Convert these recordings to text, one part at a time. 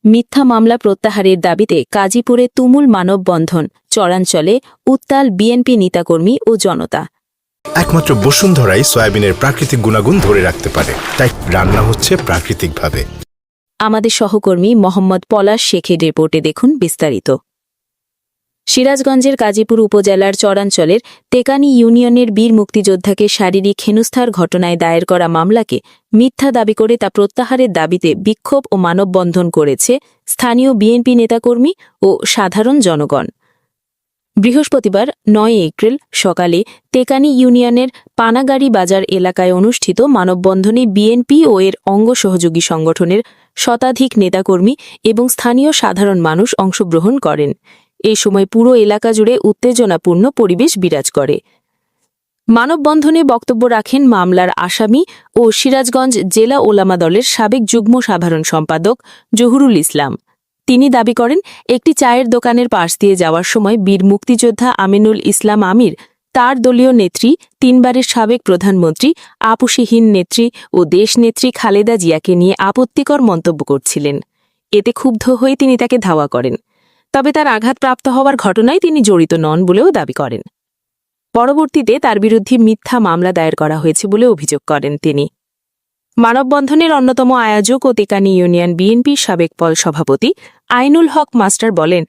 মিথ্যা মামলা প্রত্যাহারের দাবিতে গাজীপুরে তুমুল মানববন্ধন, চরাঞ্চলে উত্তাল বিএনপি নেতাকর্মী ও জনতা। একমাত্র বসুন্ধরাই সয়াবিনের প্রাকৃতিক গুণাগুণ ধরে রাখতে পারে, তাই রান্না হচ্ছে প্রাকৃতিকভাবে। আমাদের সহকর্মী মোহাম্মদ পলাশ শেখের রিপোর্টে দেখুন বিস্তারিত। সিরাজগঞ্জের গাজীপুর উপজেলার চরাঞ্চলের তেকানি ইউনিয়নের বীর মুক্তিযোদ্ধাকে শারীরিক হেনস্থার ঘটনায় দায়ের করা মামলাকে মিথ্যা দাবি করে তা প্রত্যাহারের দাবিতে বিক্ষোভ ও মানববন্ধন করেছে স্থানীয় বিএনপি নেতাকর্মী ও সাধারণ জনগণ। বৃহস্পতিবার ৯ এপ্রিল সকালে তেকানি ইউনিয়নের পানাগাড়ি বাজার এলাকায় অনুষ্ঠিত মানববন্ধনে বিএনপি ও এর অঙ্গ সহযোগী সংগঠনের শতাধিক নেতাকর্মী এবং স্থানীয় সাধারণ মানুষ অংশগ্রহণ করেন। এই সময় পুরো এলাকা জুড়ে উত্তেজনাপূর্ণ পরিবেশ বিরাজ করে। মানববন্ধনে বক্তব্য রাখেন মামলার আসামি ও সিরাজগঞ্জ জেলা ওলামা দলের সাবেক যুগ্ম সাধারণ সম্পাদক জহুরুল ইসলাম। তিনি দাবি করেন, একটি চায়ের দোকানের পাশ দিয়ে যাওয়ার সময় বীর মুক্তিযোদ্ধা আমিনুল ইসলাম আমির তার দলীয় নেত্রী, তিনবারের সাবেক প্রধানমন্ত্রী, আপোষহীন নেত্রী ও দেশনেত্রী খালেদা জিয়াকে নিয়ে আপত্তিকর মন্তব্য করছিলেন। এতে ক্ষুব্ধ হয়ে তিনি তাকে ধাওয়া করেন। তবে তার আঘাতপ্রাপ্ত হওয়ার ঘটনায় তিনি জড়িত নন বলেও দাবি করেন। পরবর্তীতে তার বিরুদ্ধে মিথ্যা মামলা দায়ের করা হয়েছে বলে অভিযোগ করেন তিনি। মানববন্ধনের অন্যতম আয়োজক ও তেকানি ইউনিয়ন বিএনপির সাবেক পল সভাপতি আইনুল হক মাস্টার বলেন,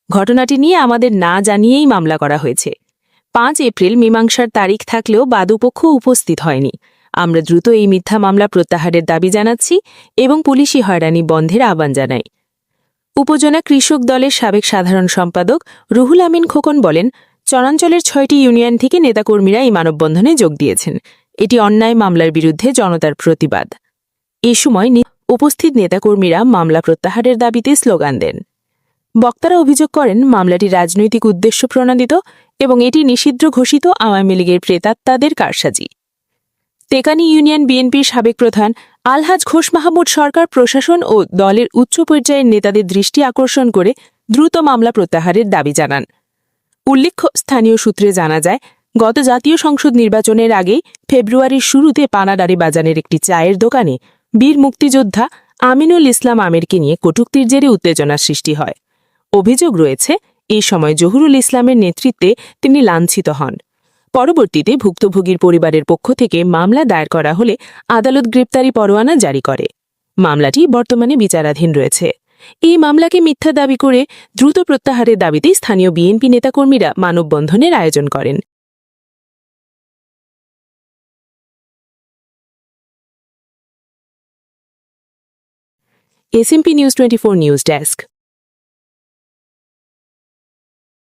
ঘটনাটি নিয়ে আমাদের না জানিয়েই মামলা করা হয়েছে। ৫ এপ্রিল মীমাংসার তারিখ থাকলেও বাদীপক্ষ উপস্থিত হয়নি। আমরা দ্রুত এই মিথ্যা মামলা প্রত্যাহারের দাবি জানাচ্ছি এবং পুলিশি হয়রানি বন্ধের আহ্বান জানাই। উপজেলা কৃষক দলের সাবেক সাধারণ সম্পাদক রুহুল আমিন খোকন বলেন, চরাঞ্চলের ৬টি ইউনিয়ন থেকে নেতাকর্মীরা এই মানববন্ধনে যোগ দিয়েছেন। এটি অন্যায় মামলার বিরুদ্ধে জনতার প্রতিবাদ। এ সময় উপস্থিত নেতাকর্মীরা মামলা প্রত্যাহারের দাবিতে স্লোগান দেন। বক্তারা অভিযোগ করেন, মামলাটি রাজনৈতিক উদ্দেশ্য প্রণোদিত এবং এটি নিষিদ্ধ ঘোষিত আওয়ামী লীগের প্রেতাত্মাদের কারসাজি। তেকানি ইউনিয়ন বিএনপির সাবেক প্রধান আলহাজ ঘোষ মাহমুদ সরকার প্রশাসন ও দলের উচ্চ পর্যায়ের নেতাদের দৃষ্টি আকর্ষণ করে দ্রুত মামলা প্রত্যাহারের দাবি জানান। উল্লেখ্য, স্থানীয় সূত্রে জানা যায়, গত জাতীয় সংসদ নির্বাচনের আগেই ফেব্রুয়ারির শুরুতে পানাগাড়ি বাজারের একটি চায়ের দোকানে বীর মুক্তিযোদ্ধা আমিনুল ইসলাম আমিরকে নিয়ে কটূক্তির জেরে উত্তেজনার সৃষ্টি হয়। অভিযোগ রয়েছে, এই সময় জহুরুল ইসলামের নেতৃত্বে তিনি লাঞ্ছিত হন। পরবর্তীতে ভুক্তভোগীর পরিবারের পক্ষ থেকে মামলা দায়ের করা হলে আদালত গ্রেপ্তারি পরোয়ানা জারি করে। মামলাটি বর্তমানে বিচারাধীন রয়েছে। এই মামলাকে মিথ্যা দাবি করে দ্রুত প্রত্যাহারের দাবিতে স্থানীয় বিএনপি নেতাকর্মীরা মানববন্ধনের আয়োজন করেন। SMP News 24 news desk.